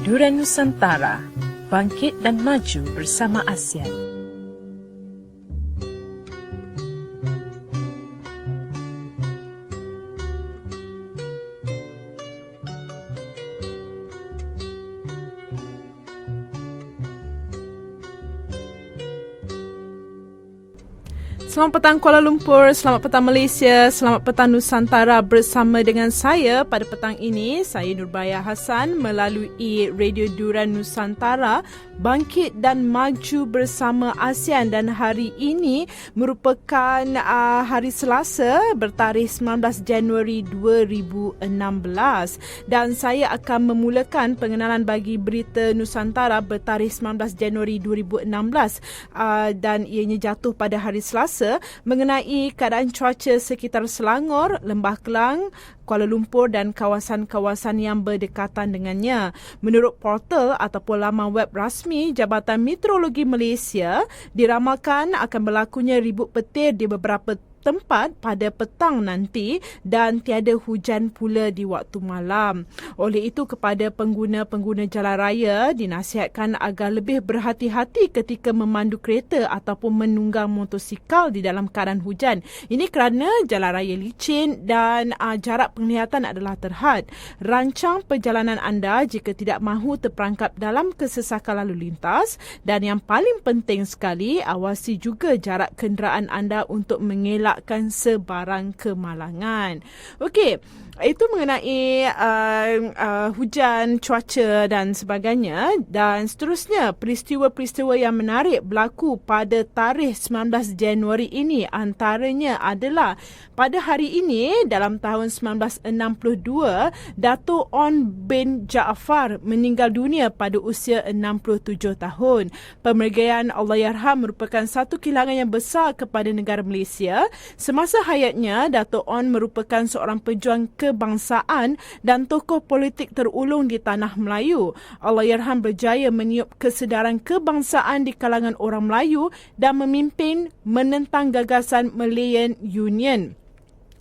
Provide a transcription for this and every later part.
Dura Nusantara, bangkit dan maju bersama ASEAN. Selamat petang Kuala Lumpur, selamat petang Malaysia, selamat petang Nusantara. Bersama dengan saya pada petang ini, saya Nurbaya Hassan melalui Radio Dura Nusantara, bangkit dan maju bersama ASEAN. Dan hari ini merupakan hari Selasa bertarikh 19 Januari 2016. Dan saya akan memulakan pengenalan bagi berita Nusantara bertarikh 19 Januari 2016 dan ianya jatuh pada hari Selasa, mengenai keadaan cuaca sekitar Selangor, Lembah Kelang, Kuala Lumpur dan kawasan-kawasan yang berdekatan dengannya. Menurut portal ataupun laman web rasmi Jabatan Meteorologi Malaysia, diramalkan akan berlakunya ribut petir di beberapa tempat pada petang nanti dan tiada hujan pula di waktu malam. Oleh itu, kepada pengguna-pengguna jalan raya dinasihatkan agar lebih berhati-hati ketika memandu kereta ataupun menunggang motosikal di dalam keadaan hujan. Ini kerana jalan raya licin dan jarak penglihatan adalah terhad. Rancang perjalanan anda jika tidak mahu terperangkap dalam kesesakan lalu lintas, dan yang paling penting sekali, awasi juga jarak kenderaan anda untuk mengelak sebarang kemalangan. Okey, itu mengenai hujan, cuaca dan sebagainya. Dan seterusnya, peristiwa-peristiwa yang menarik berlaku pada tarikh 19 Januari ini. Antaranya adalah pada hari ini dalam tahun 1962, Dato' On bin Jaafar meninggal dunia pada usia 67 tahun. Pemergian Allahyarham merupakan satu kehilangan yang besar kepada negara Malaysia. Semasa hayatnya, Dato' On merupakan seorang pejuang kebangsaan dan tokoh politik terulung di tanah Melayu. Allahyarham berjaya meniup kesedaran kebangsaan di kalangan orang Melayu dan memimpin menentang gagasan Malayan Union.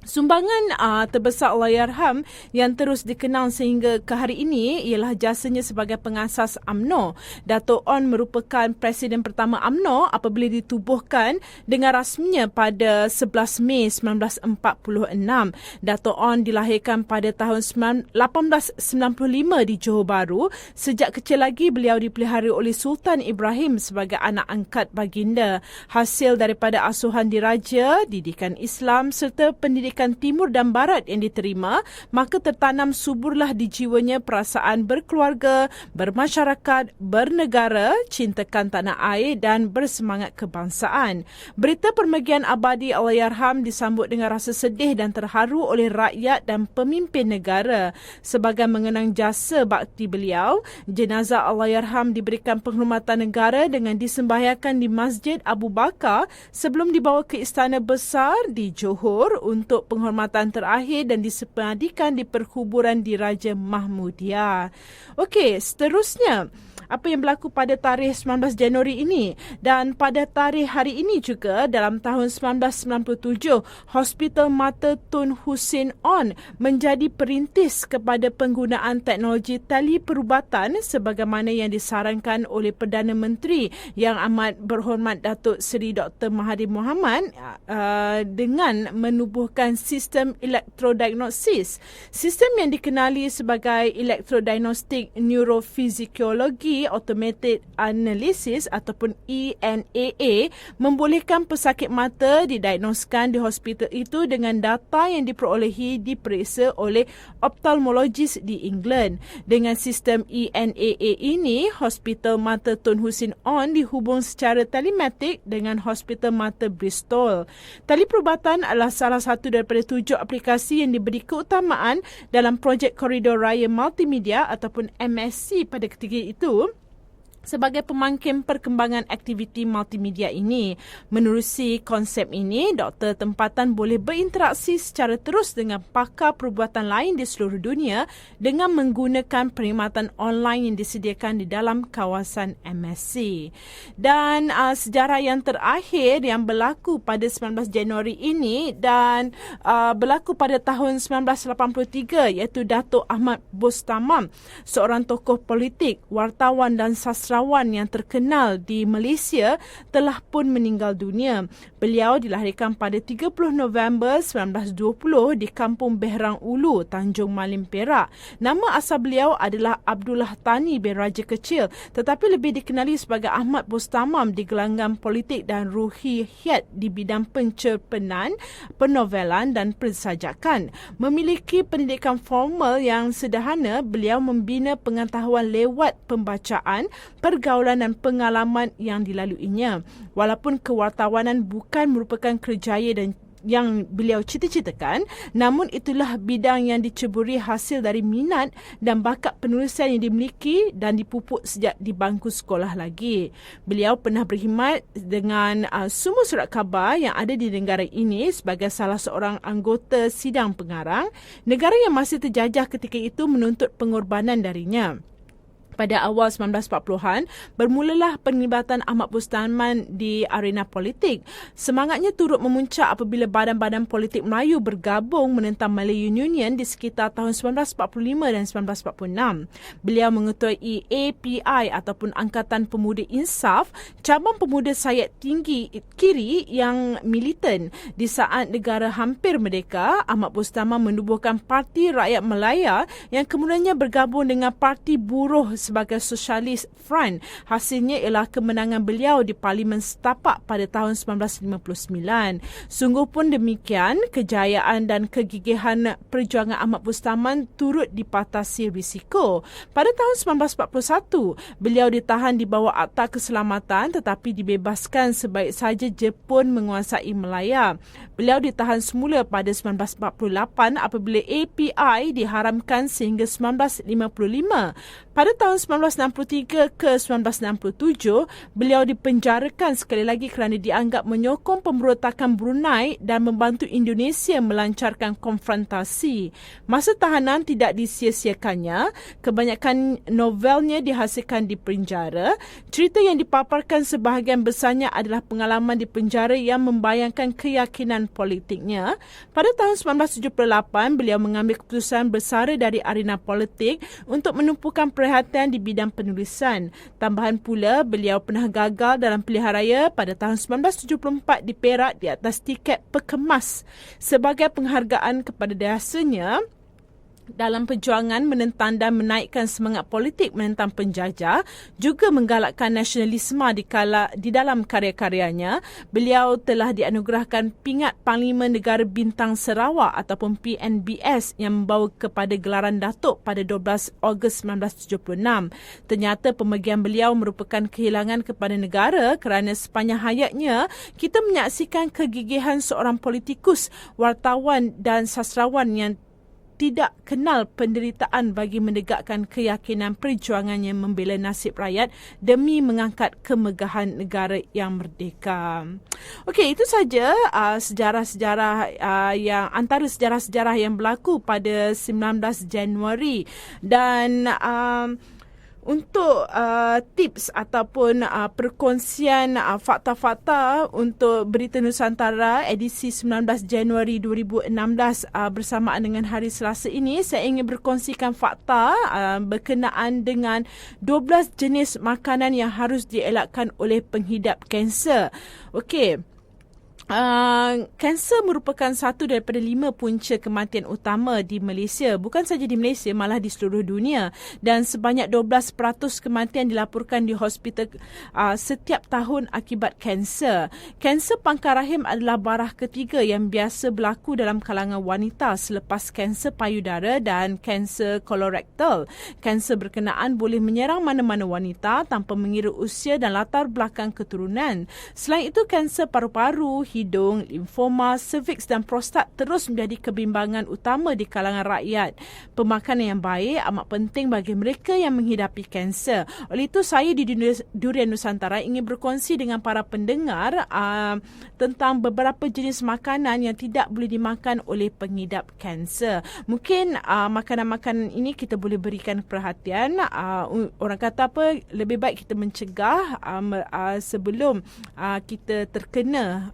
Sumbangan terbesar Allahyarham yang terus dikenal sehingga ke hari ini ialah jasanya sebagai pengasas UMNO. Dato' On merupakan Presiden pertama UMNO apabila ditubuhkan dengan rasminya pada 11 Mei 1946. Dato' On dilahirkan pada tahun 1895 di Johor Bahru. Sejak kecil lagi beliau dipelihara oleh Sultan Ibrahim sebagai anak angkat baginda. Hasil daripada asuhan diraja, didikan Islam serta pendidikan timur dan barat yang diterima, maka tertanam suburlah di jiwanya perasaan berkeluarga, bermasyarakat, bernegara, cintakan tanah air dan bersemangat kebangsaan. Berita pemergian abadi Allahyarham disambut dengan rasa sedih dan terharu oleh rakyat dan pemimpin negara. Sebagai mengenang jasa bakti beliau, jenazah Allahyarham diberikan penghormatan negara dengan disembahyangkan di Masjid Abu Bakar sebelum dibawa ke Istana Besar di Johor untuk penghormatan terakhir dan disepadikan di perkuburan Diraja Mahmudiyah. Okey, seterusnya, apa yang berlaku pada tarikh 19 Januari ini? Dan pada tarikh hari ini juga, dalam tahun 1997, Hospital Mata Tun Hussein On menjadi perintis kepada penggunaan teknologi teleperubatan sebagaimana yang disarankan oleh Perdana Menteri Yang Amat Berhormat Datuk Seri Dr. Mahathir Mohamad dengan menubuhkan sistem elektrodiagnosis. Sistem yang dikenali sebagai elektrodiagnostik neurofizikologi automated analysis ataupun ENAA membolehkan pesakit mata didiagnoskan di hospital itu dengan data yang diperolehi diperiksa oleh ophthalmologis di England. Dengan sistem ENAA ini, Hospital Mata Tun Hussein On dihubung secara telematik dengan Hospital Mata Bristol. Teleperubatan adalah salah satu daripada 7 aplikasi yang diberi keutamaan dalam projek Koridor Raya Multimedia ataupun MSC pada ketika itu. sebagai pemangkin perkembangan aktiviti multimedia ini. Menerusi konsep ini, doktor tempatan boleh berinteraksi secara terus dengan pakar perubatan lain di seluruh dunia dengan menggunakan perkhidmatan online yang disediakan di dalam kawasan MSC. Dan sejarah yang terakhir yang berlaku pada 19 Januari ini dan berlaku pada tahun 1983, iaitu Datuk Ahmad Bostamam, seorang tokoh politik, wartawan dan sastrawan yang terkenal di Malaysia, telah pun meninggal dunia. Beliau dilahirkan pada 30 November 1920 di Kampung Behrang Ulu, Tanjung Malim, Perak. Nama asal beliau adalah Abdullah Thani bin Raja Kecil, tetapi lebih dikenali sebagai Ahmad Bostamam di gelanggang politik dan ruhiyat di bidang pencerpenan, penovelan dan pensajakan. Memiliki pendidikan formal yang sederhana, beliau membina pengetahuan lewat pembacaan, pergaulan dan pengalaman yang dilaluinya. Walaupun kewartawanan bukan merupakan kerjaya dan yang beliau cita-citakan, namun itulah bidang yang diceburi hasil dari minat dan bakat penulisan yang dimiliki dan dipupuk sejak di bangku sekolah lagi. Beliau pernah berkhidmat dengan semua surat khabar yang ada di negara ini sebagai salah seorang anggota sidang pengarang. Negara yang masih terjajah ketika itu menuntut pengorbanan darinya. Pada awal 1940-an, bermulalah penglibatan Ahmad Bostamam di arena politik. Semangatnya turut memuncak apabila badan-badan politik Melayu bergabung menentang Malayan Union di sekitar tahun 1945 dan 1946. Beliau mengetuai API ataupun Angkatan Pemuda Insaf, cabang pemuda sayap tinggi kiri yang militan. Di saat negara hampir merdeka, Ahmad Bostamam menubuhkan Parti Rakyat Malaya yang kemudiannya bergabung dengan Parti Buruh sebagai Socialist Front. Hasilnya ialah kemenangan beliau di Parlimen Setapak pada tahun 1959. Sungguh pun demikian, kejayaan dan kegigihan perjuangan Ahmad Bostamam turut dipatasi risiko. Pada tahun 1941, beliau ditahan di bawah Akta Keselamatan tetapi dibebaskan sebaik saja Jepun menguasai Melaya. Beliau ditahan semula pada 1948 apabila API diharamkan sehingga 1955. Pada tahun 1963 ke 1967, beliau dipenjarakan sekali lagi kerana dianggap menyokong pemberontakan Brunei dan membantu Indonesia melancarkan konfrontasi. Masa tahanan tidak disia-siakannya. Kebanyakan novelnya dihasilkan di penjara. Cerita yang dipaparkan sebahagian besarnya adalah pengalaman di penjara yang membayangkan keyakinan politiknya. Pada tahun 1978, beliau mengambil keputusan bersara dari arena politik untuk menumpukan perhatian di bidang penulisan. Tambahan pula, beliau pernah gagal dalam pilihan raya pada tahun 1974 di Perak di atas tiket pekemas sebagai penghargaan kepada jasanya dalam perjuangan menentang dan menaikkan semangat politik menentang penjajah, juga menggalakkan nasionalisme di dalam karya-karyanya. Beliau telah dianugerahkan pingat Parlimen Negara Bintang Sarawak ataupun PNBS yang membawa kepada gelaran Datuk pada 12 Ogos 1976. Ternyata pemergian beliau merupakan kehilangan kepada negara kerana sepanjang hayatnya kita menyaksikan kegigihan seorang politikus, wartawan dan sastrawan yang tidak kenal penderitaan bagi menegakkan keyakinan perjuangannya membela nasib rakyat demi mengangkat kemegahan negara yang merdeka. Okey, itu saja sejarah-sejarah yang antara sejarah-sejarah yang berlaku pada 19 Januari dan untuk tips ataupun perkongsian fakta-fakta untuk Berita Nusantara edisi 19 Januari 2016 bersamaan dengan hari Selasa ini, saya ingin berkongsikan fakta berkenaan dengan 12 jenis makanan yang harus dielakkan oleh penghidap kanser. Okey. Kanser merupakan satu daripada 5 punca kematian utama di Malaysia. Bukan saja di Malaysia, malah di seluruh dunia. Dan sebanyak 12% kematian dilaporkan di hospital setiap tahun akibat kanser. Kanser pangkal rahim adalah barah ketiga yang biasa berlaku dalam kalangan wanita selepas kanser payudara dan kanser kolorektal. Kanser berkenaan boleh menyerang mana-mana wanita tanpa mengira usia dan latar belakang keturunan. Selain itu, kanser paru-paru, hidung hidung, limfoma, cervix dan prostat terus menjadi kebimbangan utama di kalangan rakyat. Pemakanan yang baik amat penting bagi mereka yang menghidapi kanser. Oleh itu, saya di Durian Nusantara ingin berkongsi dengan para pendengar tentang beberapa jenis makanan yang tidak boleh dimakan oleh pengidap kanser. Mungkin makanan-makanan ini kita boleh berikan perhatian. Orang kata apa, lebih baik kita mencegah sebelum kita terkena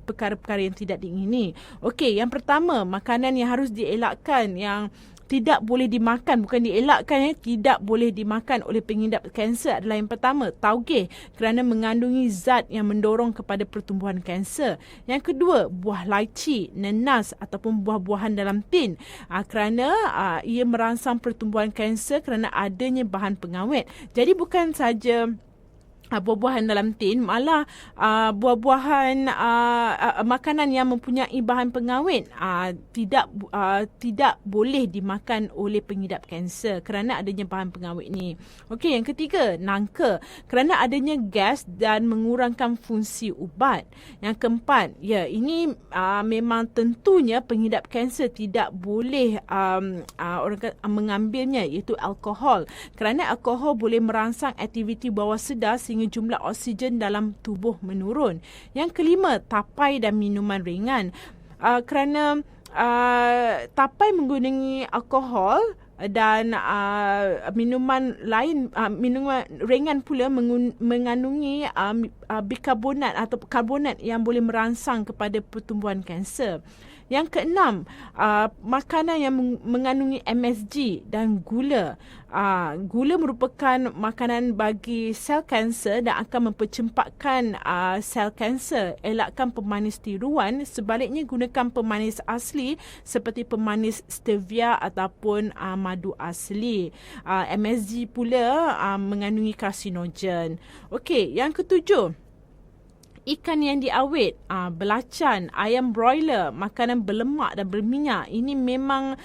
perkara-perkara yang tidak diingini. Okey, yang pertama, makanan yang harus dielakkan, yang tidak boleh dimakan, bukan dielakkan, tidak boleh dimakan oleh pengidap kanser adalah yang pertama, taugeh, kerana mengandungi zat yang mendorong kepada pertumbuhan kanser. Yang kedua, buah laici, nenas ataupun buah-buahan dalam tin, kerana ia merangsang pertumbuhan kanser kerana adanya bahan pengawet. Jadi bukan saja buah-buahan dalam tin, malah buah-buahan makanan yang mempunyai bahan pengawet tidak boleh dimakan oleh pengidap kanser kerana adanya bahan pengawet ni. Okey, yang ketiga, nangka, kerana adanya gas dan mengurangkan fungsi ubat. Yang keempat, ini memang tentunya pengidap kanser tidak boleh mengambilnya, iaitu alkohol, kerana alkohol boleh merangsang aktiviti bawah sedar sehingga jumlah oksigen dalam tubuh menurun. Yang kelima, tapai dan minuman ringan. Kerana tapai menggunakan alkohol dan minuman lain, minuman ringan pula mengandungi bikarbonat atau karbonat yang boleh merangsang kepada pertumbuhan kanser. Yang keenam, makanan yang mengandungi MSG dan gula. Gula merupakan makanan bagi sel kanser dan akan mempercepatkan sel kanser. Elakkan pemanis tiruan, sebaliknya gunakan pemanis asli seperti pemanis stevia ataupun madu asli. MSG pula mengandungi karsinogen. Okey, yang ketujuh, ikan yang diawet, belacan, ayam broiler, makanan berlemak dan berminyak, ini memang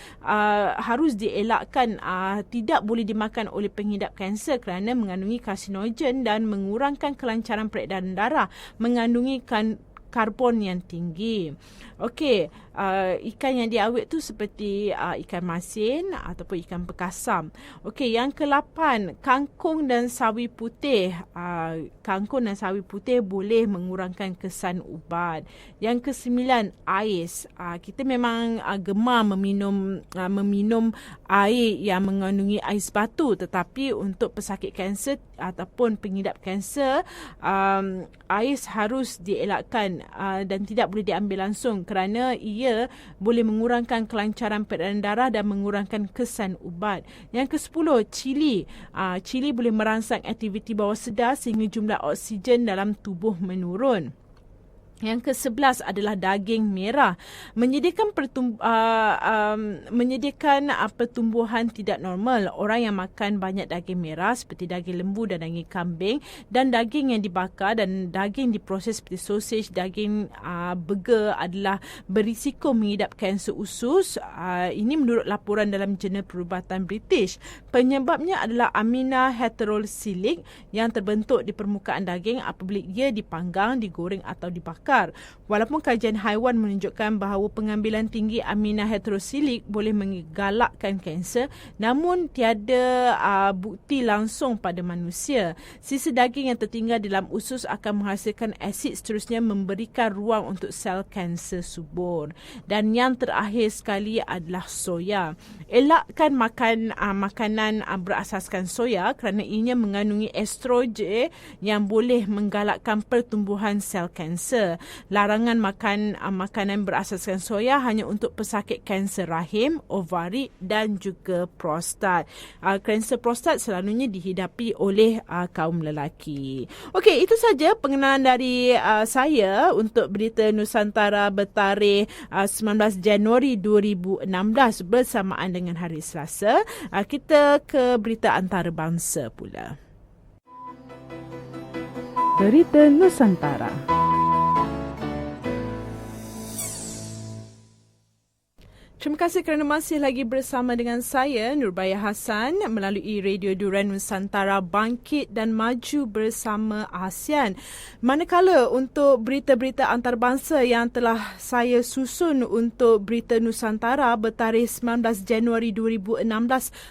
harus dielakkan, tidak boleh dimakan oleh pengidap kanser kerana mengandungi karsinogen dan mengurangkan kelancaran peredaran darah, mengandungi karbon yang tinggi. Okey, ikan yang diawet tu seperti ikan masin ataupun ikan bekasam. Okey, yang ke-8, kangkung dan sawi putih. Kangkung dan sawi putih boleh mengurangkan kesan ubat. Yang ke-9, ais. Kita memang gemar meminum air yang mengandungi ais batu, tetapi untuk pesakit kanser ataupun pengidap kanser, ais harus dielakkan dan tidak boleh diambil langsung kerana ia boleh mengurangkan kelancaran peredaran darah dan mengurangkan kesan ubat. Yang ke-10, cili. Cili boleh merangsang aktiviti bawah sedar sehingga jumlah oksigen dalam tubuh menurun. Yang ke-11 adalah daging merah. Menyediakan pertumbuhan tidak normal. Orang yang makan banyak daging merah seperti daging lembu dan daging kambing dan daging yang dibakar dan daging diproses seperti sausage, daging burger adalah berisiko mengidap kanser usus. Ini menurut laporan dalam jurnal perubatan British. Penyebabnya adalah amina heterosilik yang terbentuk di permukaan daging apabila ia dipanggang, digoreng atau dibakar. Walaupun kajian haiwan menunjukkan bahawa pengambilan tinggi amina heterosilik boleh menggalakkan kanser, namun tiada bukti langsung pada manusia. Sisa daging yang tertinggal dalam usus akan menghasilkan asid seterusnya memberikan ruang untuk sel kanser subur. Dan yang terakhir sekali adalah soya. Elakkan makan makanan berasaskan soya kerana ianya mengandungi estrogen yang boleh menggalakkan pertumbuhan sel kanser. Larangan makan makanan berasaskan soya hanya untuk pesakit kanser rahim, ovari dan juga prostat. Kanser prostat selalunya dihidapi oleh kaum lelaki. Okey, itu saja pengenalan dari saya untuk berita Nusantara bertarikh 19 Januari 2016 bersamaan dengan hari Selasa. Kita ke berita antarabangsa pula. Berita Nusantara. Terima kasih kerana masih lagi bersama dengan saya, Nurbaya Hassan, melalui Radio Duran Nusantara Bangkit dan Maju bersama ASEAN. Manakala untuk berita-berita antarabangsa yang telah saya susun untuk Berita Nusantara bertarikh 19 Januari 2016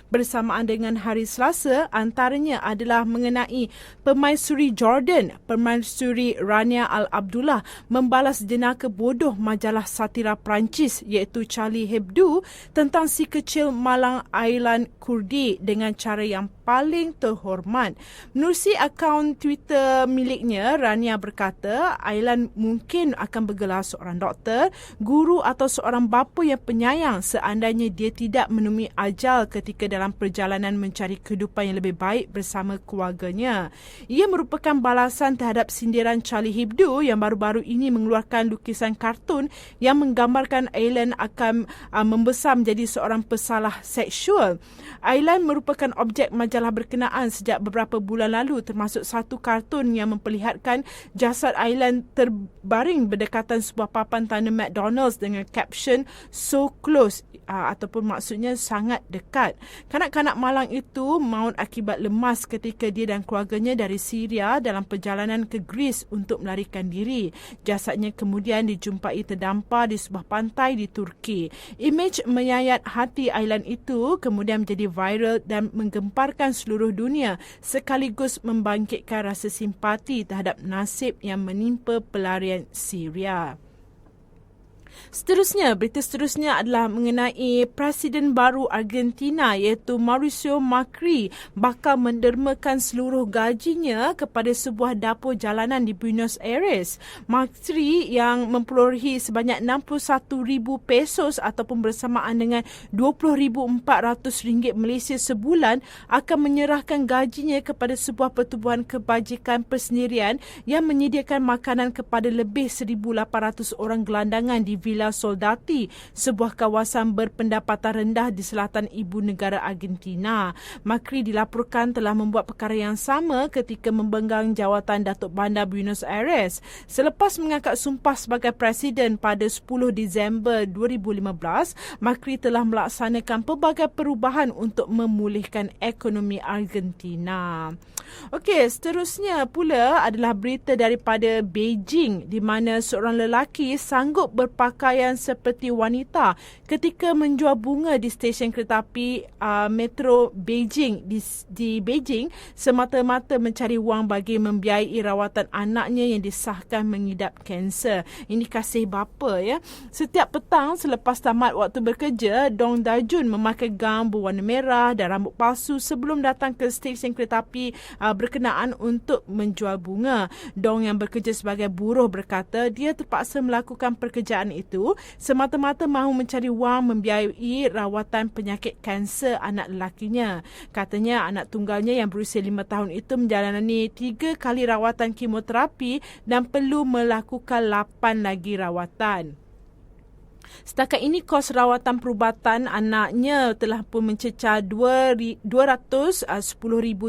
bersamaan dengan Hari Selasa, antaranya adalah mengenai Permaisuri Jordan, Permaisuri Rania Al-Abdullah membalas jenaka bodoh majalah satira Perancis iaitu Charlie Hebdo tentang si kecil Malang Aylan Kurdi dengan cara yang paling terhormat. Menerusi akaun Twitter miliknya, Rania berkata Aylan mungkin akan bergelar seorang doktor, guru atau seorang bapa yang penyayang seandainya dia tidak menemui ajal ketika dalam perjalanan mencari kehidupan yang lebih baik bersama keluarganya. Ia merupakan balasan terhadap sindiran Charlie Hebdo yang baru-baru ini mengeluarkan lukisan kartun yang menggambarkan Aylan akan membesar menjadi seorang pesalah seksual. Aylan merupakan objek majalah berkenaan sejak beberapa bulan lalu, termasuk satu kartun yang memperlihatkan jasad Aylan terbaring berdekatan sebuah papan tanda McDonald's dengan caption "So close" ataupun maksudnya sangat dekat. Kanak-kanak Malang itu maut akibat lemas ketika dia dan keluarganya dari Syria dalam perjalanan ke Greece untuk melarikan diri. Jasadnya kemudian dijumpai terdampar di sebuah pantai di Turki. Imej menyayat hati Aylan itu kemudian menjadi viral dan menggemparkan seluruh dunia sekaligus membangkitkan rasa simpati terhadap nasib yang menimpa pelarian Syria. Berita seterusnya adalah mengenai Presiden baru Argentina iaitu Mauricio Macri bakal mendermakan seluruh gajinya kepada sebuah dapur jalanan di Buenos Aires. Macri yang memperolehi sebanyak 61,000 pesos ataupun bersamaan dengan RM20,400 Malaysia sebulan akan menyerahkan gajinya kepada sebuah pertubuhan kebajikan persendirian yang menyediakan makanan kepada lebih 1,800 orang gelandangan di Villa Soldati, sebuah kawasan berpendapatan rendah di selatan ibu negara Argentina. Macri dilaporkan telah membuat perkara yang sama ketika membenggang jawatan Datuk Bandar Buenos Aires. Selepas mengangkat sumpah sebagai Presiden pada 10 Disember 2015, Macri telah melaksanakan pelbagai perubahan untuk memulihkan ekonomi Argentina. Okey, seterusnya pula adalah berita daripada Beijing di mana seorang lelaki sanggup berpakaian seperti wanita ketika menjual bunga di stesen kereta api metro Beijing di Beijing semata-mata mencari wang bagi membiayai rawatan anaknya yang disahkan mengidap kanser. Ini kasih bapa ya. Setiap petang selepas tamat waktu bekerja, Dong Dajun memakai gaun berwarna merah dan rambut palsu sebelum datang ke stesen kereta api berkenaan untuk menjual bunga. Dong yang bekerja sebagai buruh berkata dia terpaksa melakukan pekerjaan itu semata-mata mahu mencari wang membiayai rawatan penyakit kanser anak lelakinya. Katanya anak tunggalnya yang berusia 5 tahun itu menjalani 3 kali rawatan kemoterapi dan perlu melakukan 8 lagi rawatan. Setakat ini kos rawatan perubatan anaknya telah pun mencecah RM210,000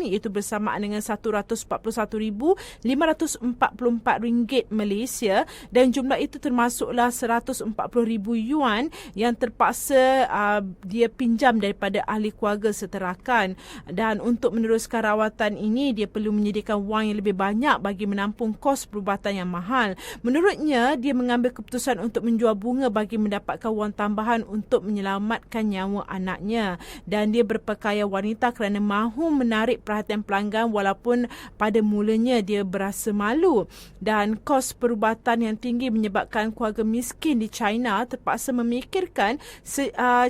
iaitu bersamaan dengan RM141,544 Malaysia dan jumlah itu termasuklah RM140,000 yang terpaksa dia pinjam daripada ahli keluarga seterakan. Dan untuk meneruskan rawatan ini dia perlu menyediakan wang yang lebih banyak bagi menampung kos perubatan yang mahal. Menurutnya dia mengambil keputusan untuk menjual bunga bagi mendapatkan wang tambahan untuk menyelamatkan nyawa anaknya dan dia berpakaian wanita kerana mahu menarik perhatian pelanggan walaupun pada mulanya dia berasa malu. Dan kos perubatan yang tinggi menyebabkan keluarga miskin di China terpaksa memikirkan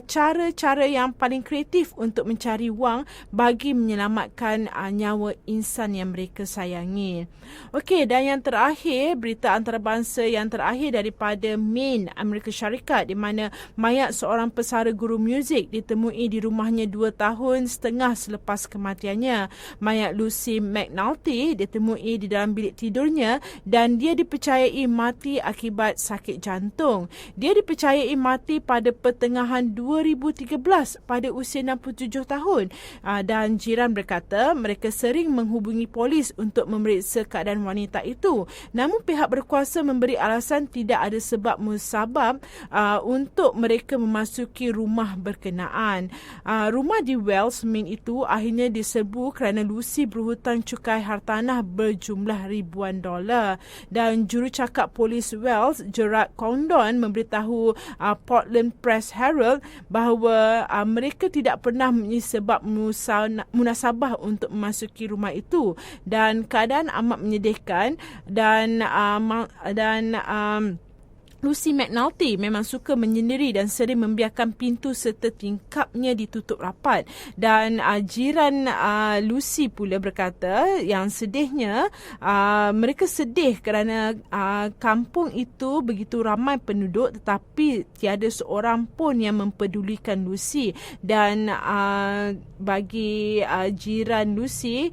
cara-cara yang paling kreatif untuk mencari wang bagi menyelamatkan nyawa insan yang mereka sayangi. Okey, dan yang terakhir, berita antarabangsa yang terakhir daripada Maine, Amerika Syarikat di mana mayat seorang pesara guru muzik ditemui di rumahnya 2 tahun setengah selepas kematiannya. Mayat Lucy McNulty ditemui di dalam bilik tidurnya dan dia dipercayai mati akibat sakit jantung. Dia dipercayai mati pada pertengahan 2013 pada usia 67 tahun. Dan jiran berkata mereka sering menghubungi polis untuk memeriksa keadaan wanita itu. Namun pihak berkuasa memberi alasan tidak ada sebab musabab sebab untuk mereka memasuki rumah berkenaan. Rumah di Wales Main itu akhirnya diserbu kerana Lucy berhutang cukai hartanah berjumlah ribuan dolar. Dan jurucakap polis Wales, Gerard Condon, memberitahu Portland Press Herald bahawa mereka tidak pernah mempunyai sebab munasabah untuk memasuki rumah itu, dan keadaan amat menyedihkan dan Lucy McNulty memang suka menyendiri dan sering membiarkan pintu serta tingkapnya ditutup rapat. Dan jiran Lucy pula berkata yang sedihnya mereka sedih kerana kampung itu begitu ramai penduduk tetapi tiada seorang pun yang mempedulikan Lucy. Dan bagi jiran Lucy,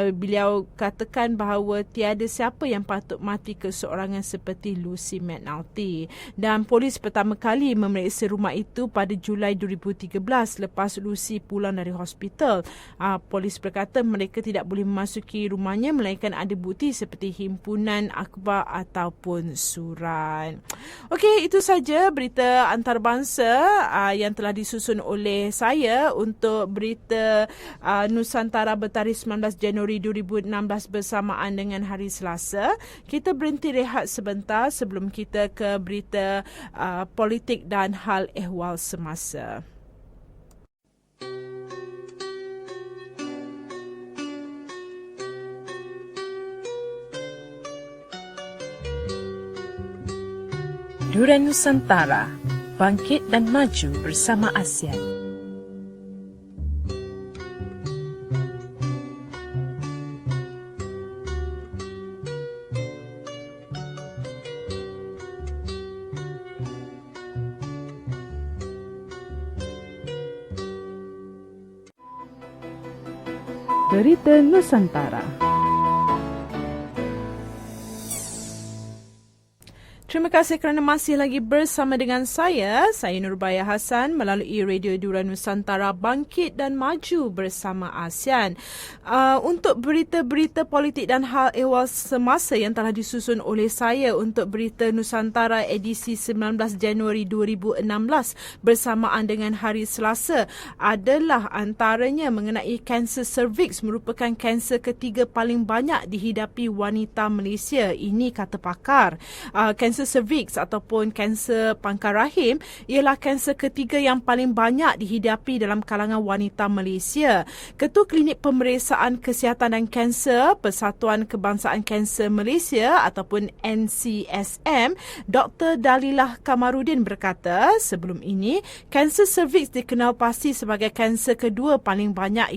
beliau katakan bahawa tiada siapa yang patut mati keseorangan seperti Lucy McNulty. Dan polis pertama kali memeriksa rumah itu pada Julai 2013 lepas Lucy pulang dari hospital. Polis berkata mereka tidak boleh memasuki rumahnya melainkan ada bukti seperti himpunan akhbar ataupun surat. Okey, itu saja berita antarabangsa yang telah disusun oleh saya untuk berita Nusantara bertarikh 19 Januari 2016 bersamaan dengan hari Selasa. Kita berhenti rehat sebentar sebelum kita ke berita politik dan hal ehwal semasa. Durian Nusantara, bangkit dan maju bersama ASEAN. Berita Nusantara. Terima kasih kerana masih lagi bersama dengan saya Nurbaya Hassan melalui Radio Durian Nusantara, bangkit dan maju bersama ASEAN. Untuk berita-berita politik dan hal ehwal semasa yang telah disusun oleh saya untuk berita Nusantara edisi 19 Januari 2016 bersamaan dengan hari Selasa adalah antaranya mengenai kanser cervix, merupakan kanser ketiga paling banyak dihidapi wanita Malaysia. Ini kata pakar. Kanser cervix ataupun kanser pangkal rahim ialah kanser ketiga yang paling banyak dihidapi dalam kalangan wanita Malaysia. Ketua Klinik Pemeriksaan Kesihatan dan Kanser Persatuan Kebangsaan Kanser Malaysia ataupun NCSM, Dr. Dalilah Kamarudin berkata sebelum ini kanser cervix dikenal pasti sebagai kanser kedua paling banyak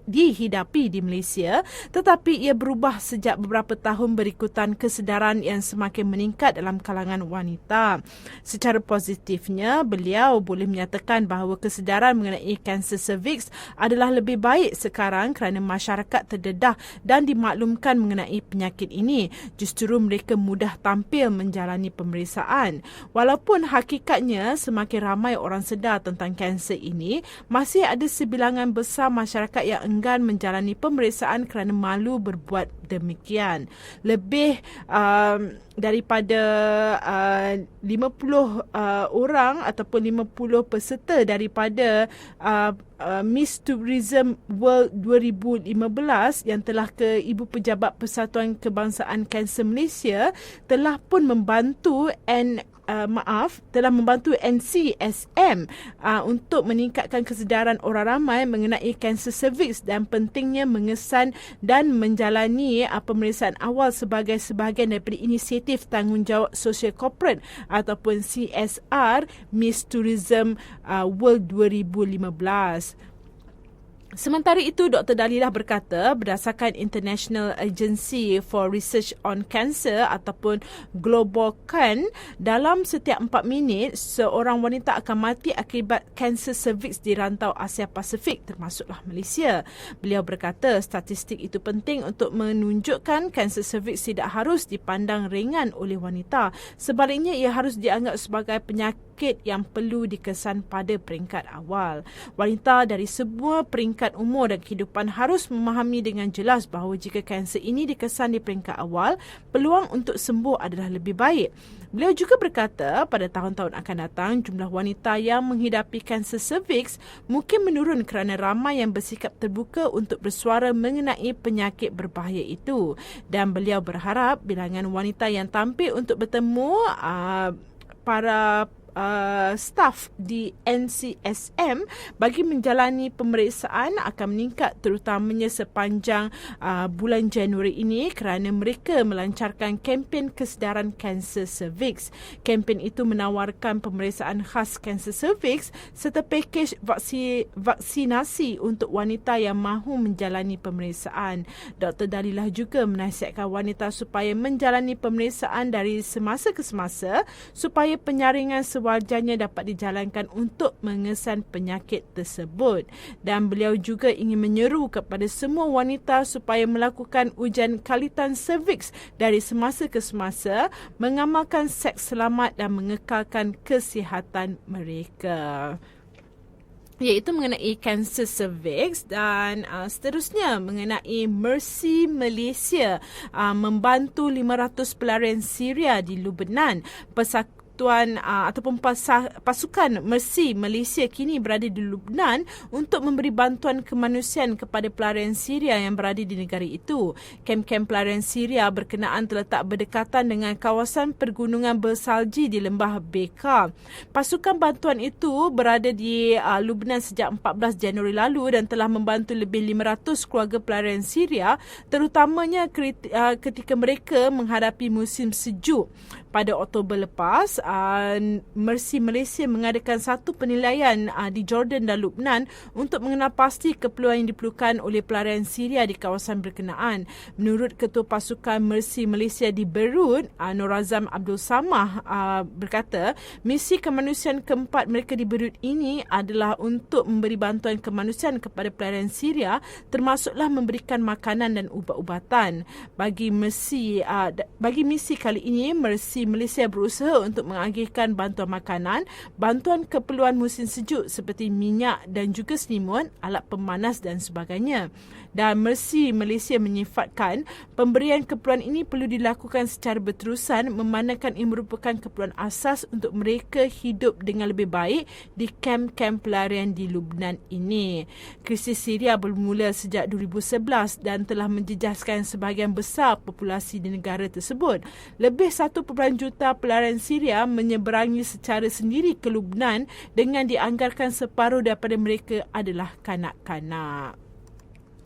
dihidapi di Malaysia, tetapi ia berubah sejak beberapa tahun berikutan kesedaran yang semakin meningkat dalam kalangan wanita. Secara positifnya, beliau boleh menyatakan bahawa kesedaran mengenai kanser cervix adalah lebih baik sekarang kerana masyarakat terdedah dan dimaklumkan mengenai penyakit ini. Justru mereka mudah tampil menjalani pemeriksaan. Walaupun hakikatnya semakin ramai orang sedar tentang kanser ini, masih ada sebilangan besar masyarakat yang enggan menjalani pemeriksaan kerana malu berbuat demikian. Lebih daripada 50 orang ataupun 50 peserta daripada Miss Tourism World 2015 yang telah ke Ibu Pejabat Persatuan Kebangsaan Kanser Malaysia telah pun membantu NCSM untuk meningkatkan kesedaran orang ramai mengenai kanser cervix dan pentingnya mengesan dan menjalani pemeriksaan awal sebagai sebahagian daripada inisiatif tanggungjawab sosial korporat ataupun CSR Miss Tourism World 2015. Sementara itu, Dr. Dalilah berkata berdasarkan International Agency for Research on Cancer ataupun GloboCan, dalam setiap 4 minit seorang wanita akan mati akibat kanser cervix di rantau Asia Pasifik termasuklah Malaysia. Beliau berkata statistik itu penting untuk menunjukkan kanser cervix tidak harus dipandang ringan oleh wanita. Sebaliknya ia harus dianggap sebagai penyakit penyakit yang perlu dikesan pada peringkat awal. Wanita dari semua peringkat umur dan kehidupan harus memahami dengan jelas bahawa jika kanser ini dikesan di peringkat awal, peluang untuk sembuh adalah lebih baik. Beliau juga berkata pada tahun-tahun akan datang, jumlah wanita yang menghidapi kanser cervix mungkin menurun kerana ramai yang bersikap terbuka untuk bersuara mengenai penyakit berbahaya itu. Dan beliau berharap bilangan wanita yang tampil untuk bertemu para staf di NCSM bagi menjalani pemeriksaan akan meningkat terutamanya sepanjang bulan Januari ini kerana mereka melancarkan kempen kesedaran kanser cervix. Kempen itu menawarkan pemeriksaan khas kanser cervix serta pakej vaksinasi untuk wanita yang mahu menjalani pemeriksaan. Dr. Dalilah juga menasihatkan wanita supaya menjalani pemeriksaan dari semasa ke semasa supaya penyaringan sewajarnya dapat dijalankan untuk mengesan penyakit tersebut. Dan beliau juga ingin menyeru kepada semua wanita supaya melakukan ujian kalitan cervix dari semasa ke semasa, mengamalkan seks selamat dan mengekalkan kesihatan mereka. Iaitu mengenai kanser cervix. Dan seterusnya mengenai Mercy Malaysia membantu 500 pelarian Syria di Lubnan. Pasukan Mercy Malaysia kini berada di Lubnan untuk memberi bantuan kemanusiaan kepada pelarian Syria yang berada di negara itu. Kem-kem pelarian Syria berkenaan terletak berdekatan dengan kawasan pergunungan bersalji di lembah Bekaa. Pasukan bantuan itu berada di Lubnan sejak 14 Januari lalu dan telah membantu lebih 500 keluarga pelarian Syria, terutamanya ketika mereka menghadapi musim sejuk. Pada Oktober lepas, Mercy Malaysia mengadakan satu penilaian di Jordan dan Lubnan untuk mengenal pasti keperluan yang diperlukan oleh pelarian Syria di kawasan berkenaan. Menurut Ketua Pasukan Mercy Malaysia di Beirut, Nur Azam Abdul Samah berkata, misi kemanusiaan keempat mereka di Beirut ini adalah untuk memberi bantuan kemanusiaan kepada pelarian Syria, termasuklah memberikan makanan dan ubat-ubatan. Bagi misi kali ini, Mercy Malaysia berusaha untuk mengagihkan bantuan makanan, bantuan keperluan musim sejuk seperti minyak dan juga selimut, alat pemanas dan sebagainya. Dan Mercy Malaysia menyifatkan pemberian keperluan ini perlu dilakukan secara berterusan memandangkan ini merupakan keperluan asas untuk mereka hidup dengan lebih baik di kem-kem pelarian di Lubnan ini. Krisis Syria bermula sejak 2011 dan telah menjejaskan sebahagian besar populasi di negara tersebut. Lebih 1 juta pelarian Syria menyeberangi secara sendiri ke Lubnan dengan dianggarkan separuh daripada mereka adalah kanak-kanak.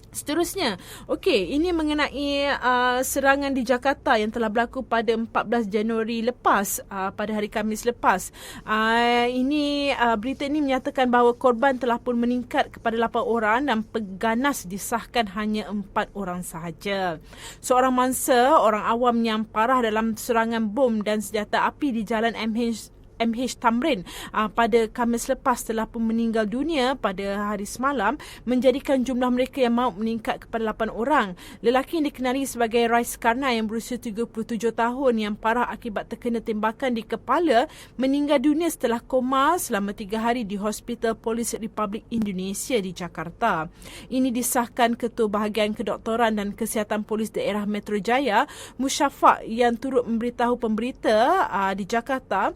Seterusnya, ini mengenai serangan di Jakarta yang telah berlaku pada 14 Januari lepas, pada hari Khamis lepas. Berita ini menyatakan bahawa korban telah pun meningkat kepada 8 orang dan pengganas disahkan hanya 4 orang sahaja. Seorang mangsa, orang awam yang parah dalam serangan bom dan senjata api di Jalan MH Tamrin pada Khamis lepas telah pun meninggal dunia pada hari semalam, menjadikan jumlah mereka yang maut meningkat kepada 8 orang. Lelaki yang dikenali sebagai Rais Karna yang berusia 37 tahun yang parah akibat terkena tembakan di kepala meninggal dunia setelah koma selama 3 hari di Hospital Polis Republik Indonesia di Jakarta. Ini disahkan Ketua Bahagian Kedoktoran dan Kesihatan Polis Daerah Metro Jaya, Musyafaq, yang turut memberitahu pemberita di Jakarta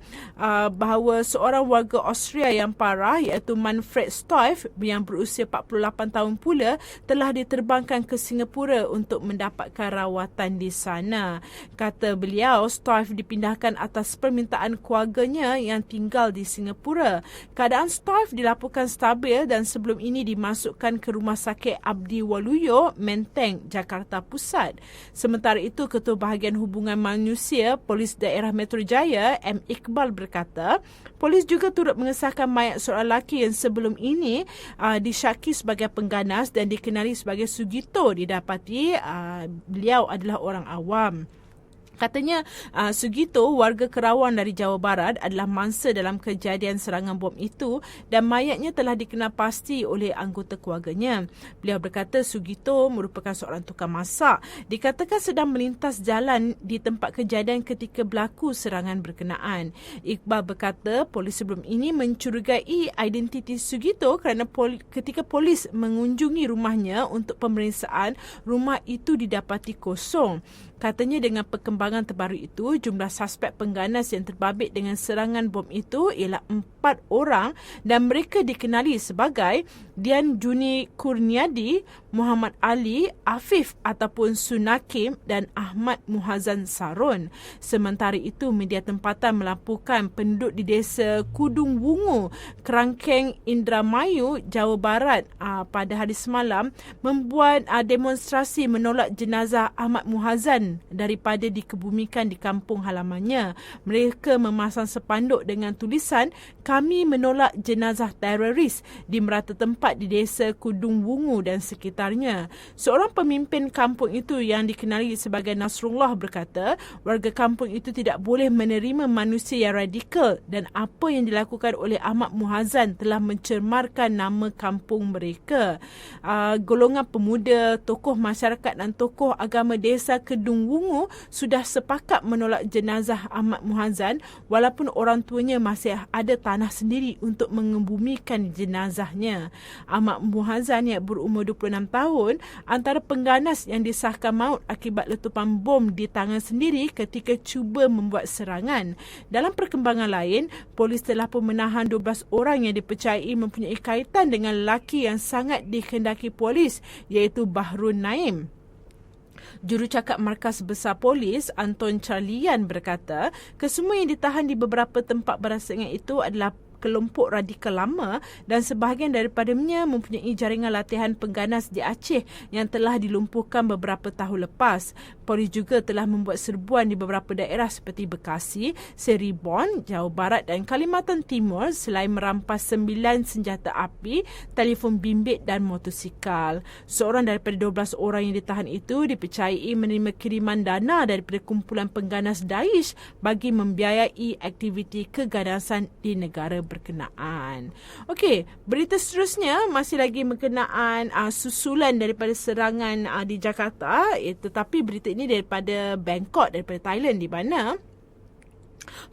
bahawa seorang warga Austria yang parah iaitu Manfred Stoiv yang berusia 48 tahun pula telah diterbangkan ke Singapura untuk mendapatkan rawatan di sana. Kata beliau, Stoiv dipindahkan atas permintaan keluarganya yang tinggal di Singapura. Keadaan Stoiv dilaporkan stabil dan sebelum ini dimasukkan ke Rumah Sakit Abdi Waluyo, Menteng, Jakarta Pusat. Sementara itu, Ketua Bahagian Hubungan Manusia Polis Daerah Metro Jaya, M. Iqbal berkata, polis juga turut mengesahkan mayat seorang lelaki yang sebelum ini disyaki sebagai pengganas dan dikenali sebagai Sugito didapati beliau adalah orang awam. Katanya Sugito, warga Kerawang dari Jawa Barat, adalah mangsa dalam kejadian serangan bom itu dan mayatnya telah dikenal pasti oleh anggota keluarganya. Beliau berkata Sugito merupakan seorang tukang masak. Dikatakan sedang melintas jalan di tempat kejadian ketika berlaku serangan berkenaan. Iqbal berkata polis sebelum ini mencurigai identiti Sugito kerana ketika polis mengunjungi rumahnya untuk pemeriksaan, rumah itu didapati kosong. Katanya dengan perkembangan terbaru itu, jumlah suspek pengganas yang terbabit dengan serangan bom itu ialah 4 orang dan mereka dikenali sebagai Dian Juni Kurniadi, Muhammad Ali, Afif ataupun Sunakim dan Ahmad Muhazan Sarun. Sementara itu, media tempatan melaporkan penduduk di desa Kudung Wungu, Kerangkeng, Indramayu, Jawa Barat pada hari semalam membuat demonstrasi menolak jenazah Ahmad Muhazan daripada dikebumikan di kampung halamannya. Mereka memasang spanduk dengan tulisan "Kami menolak jenazah teroris" di merata tempat di desa Kudung Wungu dan sekitarnya. Seorang pemimpin kampung itu yang dikenali sebagai Nasrullah berkata, warga kampung itu tidak boleh menerima manusia yang radikal dan apa yang dilakukan oleh Ahmad Muhazan telah mencemarkan nama kampung mereka. Golongan pemuda, tokoh masyarakat dan tokoh agama desa Kudung Wungu sudah sepakat menolak jenazah Ahmad Muhazan walaupun orang tuanya masih ada tanah sendiri untuk mengebumikan jenazahnya. Ahmad Muhazan yang berumur 26 tahun antara pengganas yang disahkan maut akibat letupan bom di tangan sendiri ketika cuba membuat serangan. Dalam perkembangan lain, polis telah pun menahan 12 orang yang dipercayai mempunyai kaitan dengan lelaki yang sangat dikehendaki polis iaitu Bahrul Naim. Jurucakap Markas Besar Polis Anton Charlian berkata, kesemua yang ditahan di beberapa tempat berasingan itu adalah kelompok radikal lama dan sebahagian daripadanya mempunyai jaringan latihan pengganas di Aceh yang telah dilumpuhkan beberapa tahun lepas. Polis juga telah membuat serbuan di beberapa daerah seperti Bekasi, Seribon, Jawa Barat dan Kalimantan Timur selain merampas 9 senjata api, telefon bimbit dan motosikal. Seorang daripada 12 orang yang ditahan itu dipercayai menerima kiriman dana daripada kumpulan pengganas Daesh bagi membiayai aktiviti keganasan di negara berkenaan. Okey, berita seterusnya masih lagi berkenaan susulan daripada serangan di Jakarta, tetapi berita ini daripada Bangkok, daripada Thailand, di mana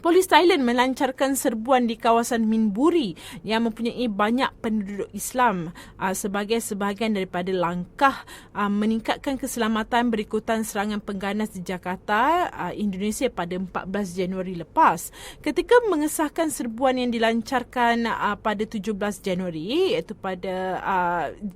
Polis Thailand melancarkan serbuan di kawasan Minburi yang mempunyai banyak penduduk Islam sebagai sebahagian daripada langkah meningkatkan keselamatan berikutan serangan pengganas di Jakarta, Indonesia pada 14 Januari lepas. Ketika mengesahkan serbuan yang dilancarkan pada 17 Januari, iaitu pada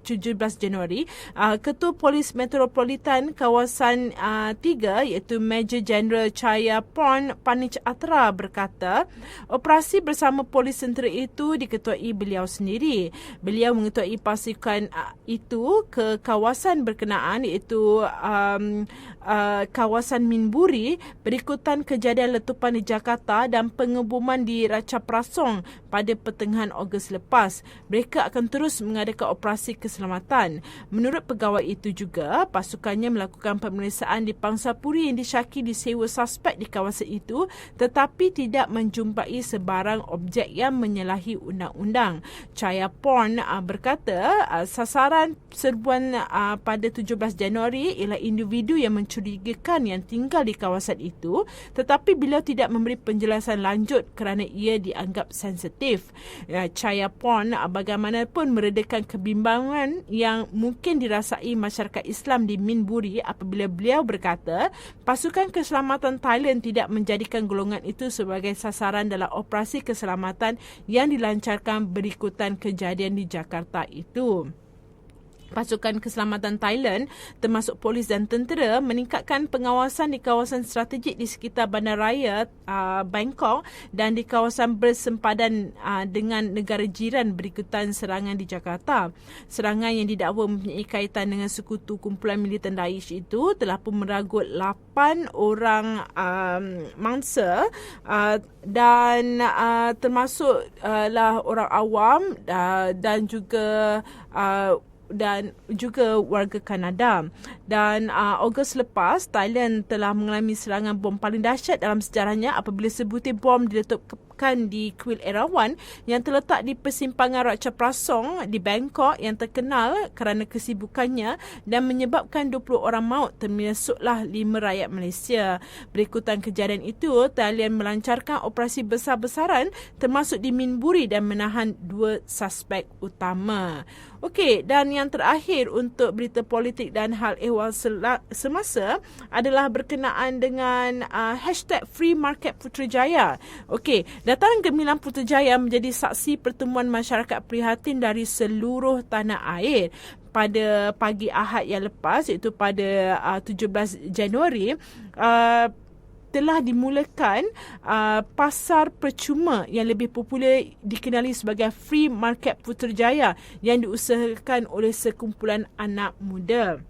17 Januari, Ketua Polis Metropolitan Kawasan 3 iaitu Major General Chaya Porn Panich Atra berkata, operasi bersama polis tentera itu diketuai beliau sendiri. Beliau mengetuai pasukan itu ke kawasan berkenaan iaitu kawasan Minburi berikutan kejadian letupan di Jakarta dan pengeboman di Raja Prasong pada pertengahan Ogos lepas. Mereka akan terus mengadakan operasi keselamatan. Menurut pegawai itu juga, pasukannya melakukan pemeriksaan di Pangsapuri yang disyaki disewa suspek di kawasan itu tetapi tidak menjumpai sebarang objek yang menyalahi undang-undang. Chaya Porn berkata sasaran serbuan pada 17 Januari ialah individu yang mencurigakan yang tinggal di kawasan itu tetapi beliau tidak memberi penjelasan lanjut kerana ia dianggap sensitif. Chaya Porn bagaimanapun meredakan kebimbangan yang mungkin dirasai masyarakat Islam di Minburi apabila beliau berkata pasukan keselamatan Thailand tidak menjadikan golongan itu sebagai sasaran dalam operasi keselamatan yang dilancarkan berikutan kejadian di Jakarta itu. Pasukan keselamatan Thailand termasuk polis dan tentera meningkatkan pengawasan di kawasan strategik di sekitar bandaraya Bangkok dan di kawasan bersempadan dengan negara jiran berikutan serangan di Jakarta. Serangan yang didakwa mempunyai kaitan dengan sekutu kumpulan militan Daesh itu telah pun meragut 8 orang mangsa dan termasuk lah orang awam dan juga dan juga warga Kanada. Dan Ogos lepas, Thailand telah mengalami serangan bom paling dahsyat dalam sejarahnya apabila sebutir bom diletupkan di kuil Erawan yang terletak di persimpangan Ratchaprasong di Bangkok yang terkenal kerana kesibukannya dan menyebabkan 20 orang maut, termasuklah 5 rakyat Malaysia. Berikutan kejadian itu, Thailand melancarkan operasi besar-besaran termasuk di Minburi dan menahan 2 suspek utama. Okey, dan yang terakhir untuk berita politik dan hal ehwal semasa adalah berkenaan dengan hashtag Free Market Putrajaya. Okey, dataran gemilang Putrajaya menjadi saksi pertemuan masyarakat prihatin dari seluruh tanah air. Pada pagi Ahad yang lepas, iaitu pada 17 Januari, telah dimulakan pasar percuma yang lebih popular dikenali sebagai Free Market Putrajaya yang diusahakan oleh sekumpulan anak muda.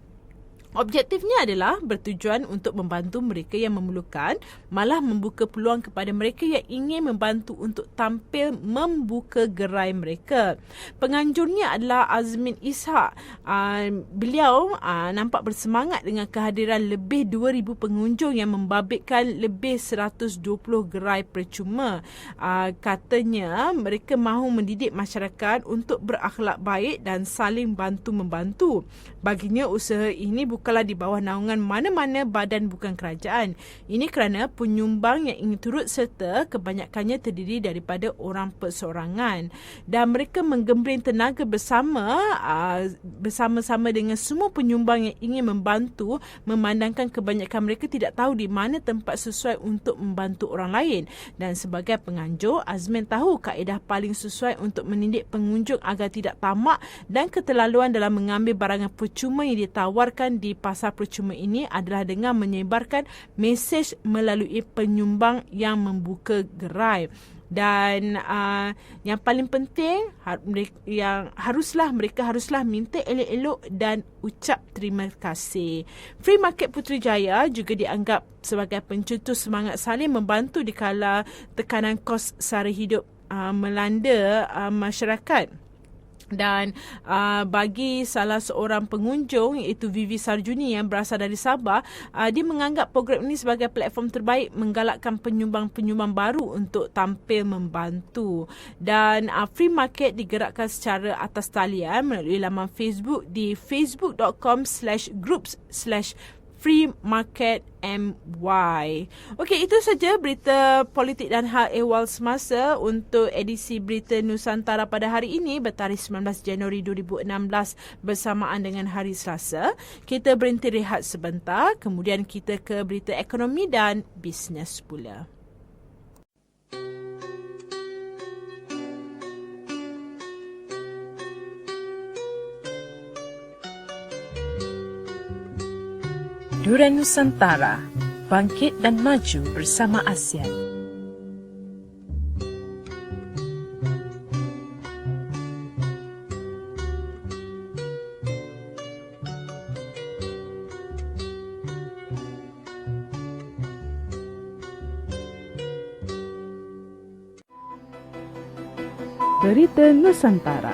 Objektifnya adalah bertujuan untuk membantu mereka yang memerlukan, malah membuka peluang kepada mereka yang ingin membantu untuk tampil membuka gerai mereka. Penganjurnya adalah Azmin Ishak. Beliau nampak bersemangat dengan kehadiran lebih 2,000 pengunjung yang membabitkan lebih 120 gerai percuma. Katanya mereka mahu mendidik masyarakat untuk berakhlak baik dan saling bantu-membantu. Baginya usaha ini bukanlah di bawah naungan mana-mana badan bukan kerajaan. Ini kerana penyumbang yang ingin turut serta kebanyakannya terdiri daripada orang perseorangan. Dan mereka menggembring tenaga bersama-sama dengan semua penyumbang yang ingin membantu, memandangkan kebanyakan mereka tidak tahu di mana tempat sesuai untuk membantu orang lain. Dan sebagai penganjur, Azmin tahu kaedah paling sesuai untuk mendidik pengunjung agar tidak tamak dan keterlaluan dalam mengambil barangan percuma yang ditawarkan di pasar percuma ini adalah dengan menyebarkan mesej melalui penyumbang yang membuka gerai. Dan yang paling penting mereka haruslah minta elok-elok dan ucap terima kasih. Free Market Putrajaya juga dianggap sebagai pencetus semangat saling membantu di kala tekanan kos sara hidup melanda masyarakat. Dan bagi salah seorang pengunjung iaitu Vivi Sarjuni yang berasal dari Sabah, dia menganggap program ini sebagai platform terbaik menggalakkan penyumbang-penyumbang baru untuk tampil membantu. Dan Free Market digerakkan secara atas talian melalui laman Facebook di facebook.com/groups/Free Market MY. Okey, itu saja berita politik dan hal ehwal semasa untuk edisi Berita Nusantara pada hari ini bertarikh 19 Januari 2016 bersamaan dengan hari Selasa. Kita berhenti rehat sebentar, kemudian kita ke berita ekonomi dan bisnes pula. Durian Nusantara, bangkit dan maju bersama ASEAN. Berita Nusantara.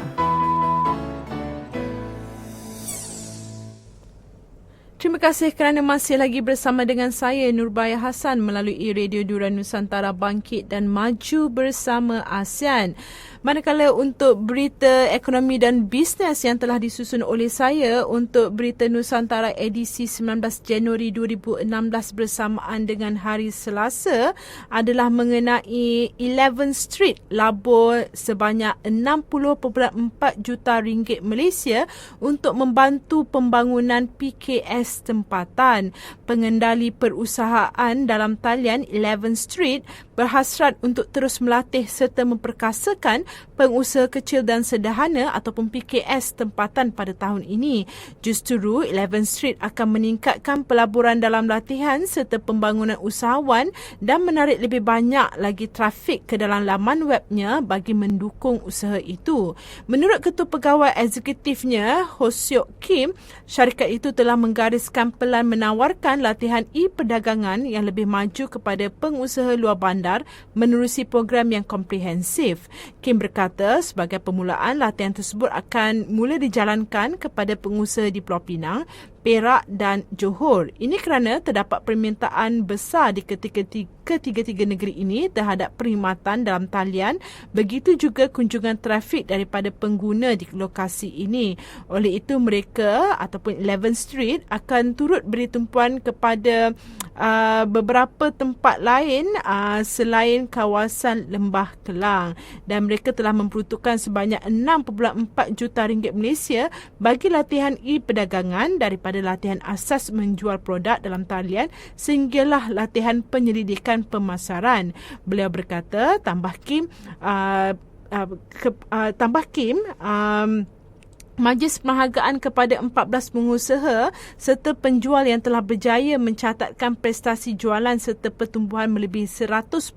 Terima kasih kerana masih lagi bersama dengan saya Nurbaya Hassan melalui Radio Durian Nusantara, bangkit dan maju bersama ASEAN. Manakala untuk berita ekonomi dan bisnes yang telah disusun oleh saya untuk Berita Nusantara edisi 19 Januari 2016 bersamaan dengan hari Selasa adalah mengenai 11 Street labur sebanyak 60.4 juta ringgit Malaysia untuk membantu pembangunan PKS tempatan. Pengendali perusahaan dalam talian 11 Street berhasrat untuk terus melatih serta memperkasakan pengusaha kecil dan sederhana ataupun PKS tempatan pada tahun ini. Justru 11 Street akan meningkatkan pelaburan dalam latihan serta pembangunan usahawan dan menarik lebih banyak lagi trafik ke dalam laman webnya bagi mendukung usaha itu. Menurut Ketua Pegawai Eksekutifnya, Ho Siok Kim, syarikat itu telah menggariskan pelan menawarkan latihan e-perdagangan yang lebih maju kepada pengusaha luar bandar menerusi program yang komprehensif. Kim berkata sebagai permulaan latihan tersebut akan mula dijalankan kepada pengusaha di Pulau Pinang, Perak dan Johor. Ini kerana terdapat permintaan besar di ketiga-tiga negeri ini terhadap perkhidmatan dalam talian, begitu juga kunjungan trafik daripada pengguna di lokasi ini. Oleh itu mereka ataupun 11 Street akan turut beri tumpuan kepada beberapa tempat lain selain kawasan Lembah Kelang, dan mereka telah memperuntukkan sebanyak 6.4 juta ringgit Malaysia bagi latihan e-perdagangan daripada latihan asas menjual produk dalam talian sehinggalah latihan penyelidikan pemasaran. Beliau berkata tambah Kim Majlis penghargaan kepada 14 pengusaha serta penjual yang telah berjaya mencatatkan prestasi jualan serta pertumbuhan melebihi 100%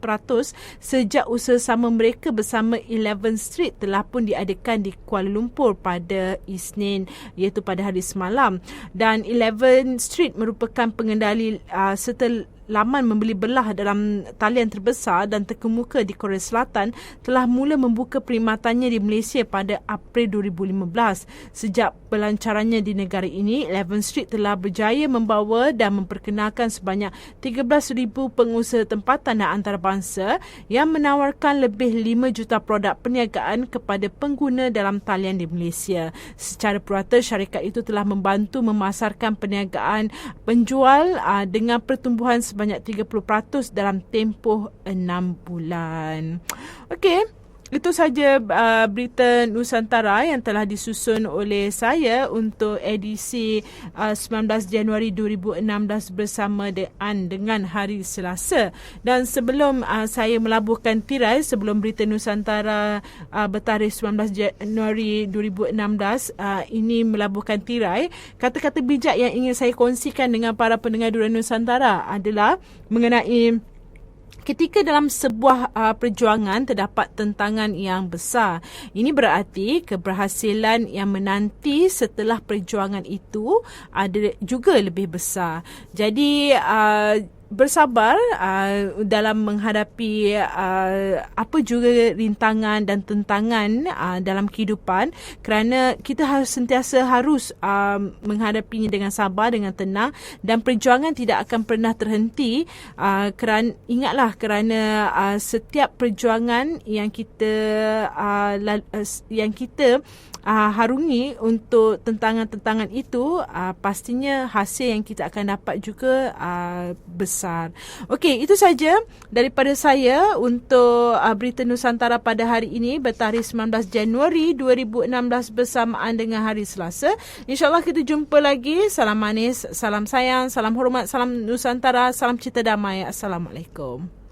sejak usaha sama mereka bersama 11 Street telah pun diadakan di Kuala Lumpur pada Isnin, iaitu pada hari semalam. Dan 11 Street merupakan pengendali serta laman membeli belah dalam talian terbesar dan terkemuka di Korea Selatan telah mula membuka perkhidmatannya di Malaysia pada April 2015. Sejak pelancarannya di negara ini, 11 Street telah berjaya membawa dan memperkenalkan sebanyak 13,000 pengusaha tempatan dan antarabangsa yang menawarkan lebih 5 juta produk perniagaan kepada pengguna dalam talian di Malaysia. Secara purata, syarikat itu telah membantu memasarkan perniagaan penjual dengan pertumbuhan sebanyak 30% dalam tempoh 6 bulan. Okey, itu saja berita Nusantara yang telah disusun oleh saya untuk edisi 19 Januari 2016 bersama dengan hari Selasa. Dan sebelum saya melabuhkan tirai, sebelum berita Nusantara bertarikh 19 Januari 2016 ini melabuhkan tirai, kata-kata bijak yang ingin saya kongsikan dengan para pendengar Duran Nusantara adalah mengenai ketika dalam sebuah perjuangan terdapat tentangan yang besar. Ini berarti keberhasilan yang menanti setelah perjuangan itu ada juga lebih besar. Jadi bersabar dalam menghadapi apa juga rintangan dan tentangan dalam kehidupan, kerana kita sentiasa harus menghadapinya dengan sabar, dengan tenang, dan perjuangan tidak akan pernah terhenti. Kerana setiap perjuangan yang kita harungi untuk tentangan-tentangan itu, pastinya hasil yang kita akan dapat juga besar. Okey, itu saja daripada saya untuk berita Nusantara pada hari ini bertarikh 19 Januari 2016 bersamaan dengan hari Selasa. InsyaAllah kita jumpa lagi. Salam manis, salam sayang, salam hormat, salam Nusantara, salam cita damai. Assalamualaikum.